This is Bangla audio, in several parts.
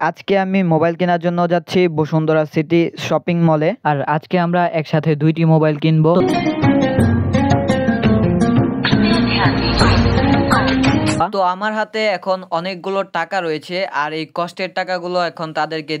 আজকে আমি মোবাইল কেনার জন্য যাচ্ছি বসুন্ধরা সিটি শপিং মলে। আর আজকে আমরা একসাথে 2টি মোবাইল কিনবো। তো আমার হাতে এখন অনেকগুলো টাকা রয়েছে, আর এই কষ্টের টাকাগুলো এখন তাদেরকে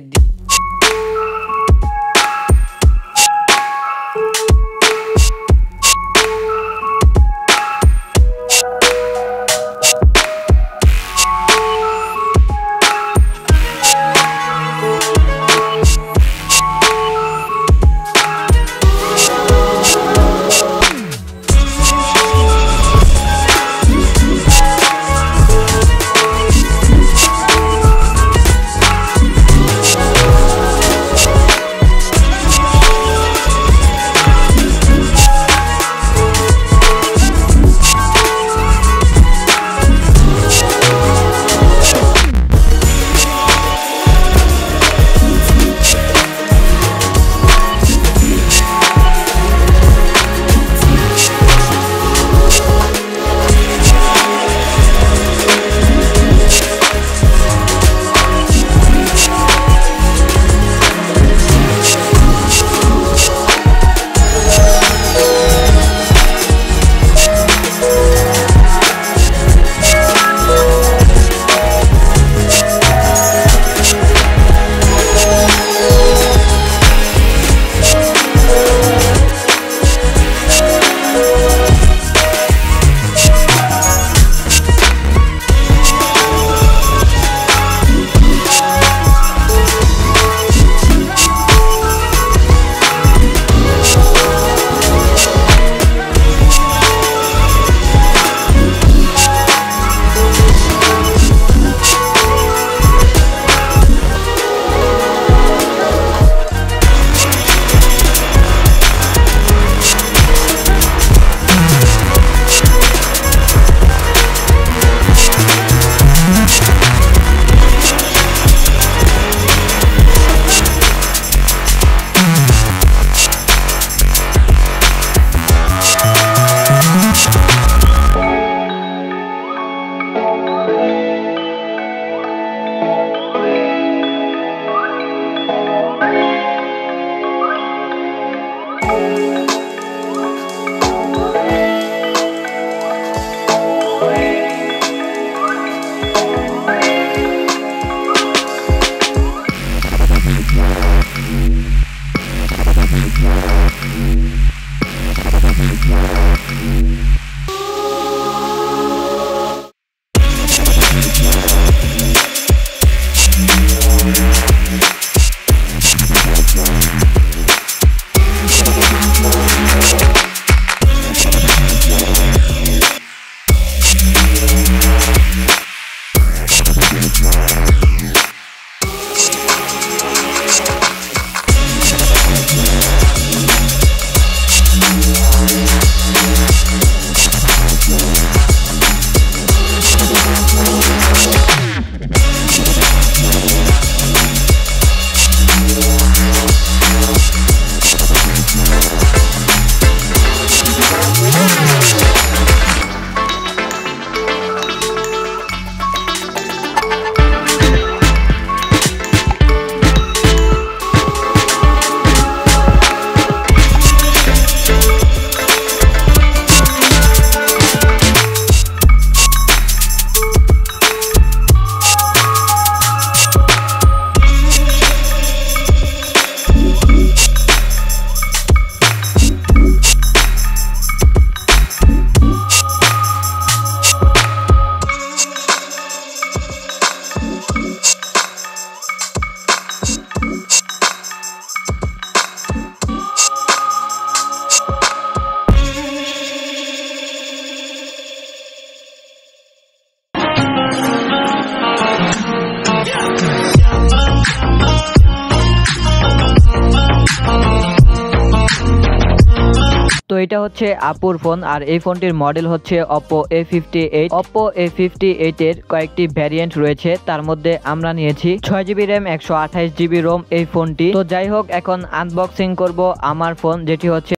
তো এটা হচ্ছে আপুর ফোন, আর এই ফোনটির মডেল হচ্ছে Oppo A58। Oppo A58 এর কয়েকটি ভ্যারিয়েন্ট রয়েছে, তার মধ্যে আমরা নিয়েছি 6GB RAM 128GB ROM এই ফোনটি। তো যাই হোক, এখন আনবক্সিং করব আমার ফোন, যেটি হচ্ছে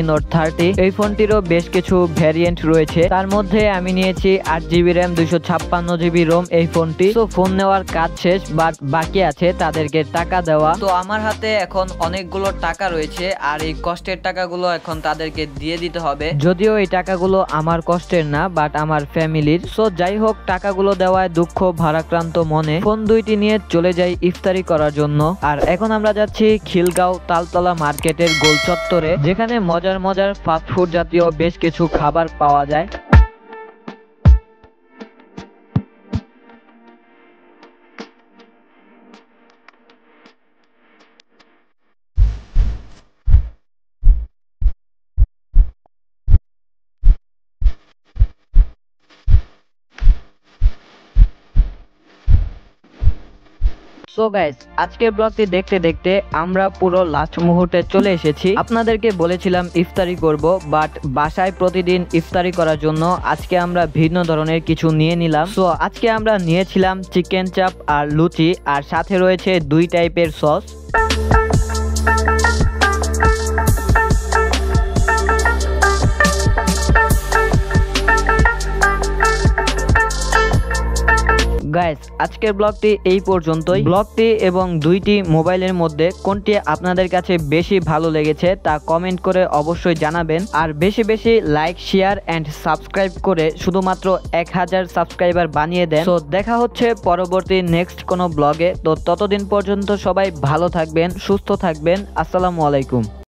নোট 30। এই ফোনটিরও বেশ কিছু ভ্যারিয়েন্ট রয়েছে, তার মধ্যে আমি নিয়েছি 8GB র্যাম 256GB রোম এই ফোনটি। তো ফোন নেওয়ার কাজ শেষ, বাট বাকি আছে তাদেরকে টাকা দেওয়া। তো আমার হাতে এখন অনেকগুলো টাকা রয়েছে আর এই কষ্টের টাকাগুলো এখন তাদেরকে দিয়ে দিতে হবে। যদিও এই টাকাগুলো আমার কষ্টের না, বাট আমার ফ্যামিলির। সো যাই হোক, টাকাগুলো দেওয়ায় দুঃখ ভারাক্রান্ত মনে ফোন দুইটি নিয়ে চলে যাই ইফতারি করার জন্য। আর এখন আমরা যাচ্ছি খিলগাঁও তালতলা মার্কেটের গোল চত্বরে, যেখানে মজার মজার ফাস্টফুড জাতীয় বেশ কিছু খাবার পাওয়া যায়। সো গাইস, আজকের ব্লগটি দেখতে দেখতে আমরা পুরো লাস্ট মুহূর্তে চলে এসেছি। আপনাদেরকে বলেছিলাম ইফতারি করব, বাট বাসায় প্রতিদিন ইফতারি করার জন্য আজকে আমরা ভিন্ন ধরনের কিছু নিয়ে নিলাম। সো আজকে আমরা নিয়েছিলাম চিকেন চাপ আর লুচি, আর সাথে রয়েছে 2 টাইপের সস। গাইস, আজকের ব্লগটি এই পর্যন্তই। ব্লগটি এবং 2টি মোবাইলের মধ্যে কোনটি আপনাদের কাছে বেশি ভালো লেগেছে তা কমেন্ট করে অবশ্যই জানাবেন। আর বেশি বেশি লাইক, শেয়ার এন্ড সাবস্ক্রাইব করে শুধুমাত্র 1000 সাবস্ক্রাইবার বানিয়ে দেন। তো দেখা হচ্ছে পরবর্তী নেক্সট কোনো ব্লগে। তো ততদিন পর্যন্ত সবাই ভালো থাকবেন, সুস্থ থাকবেন। আসসালামু আলাইকুম।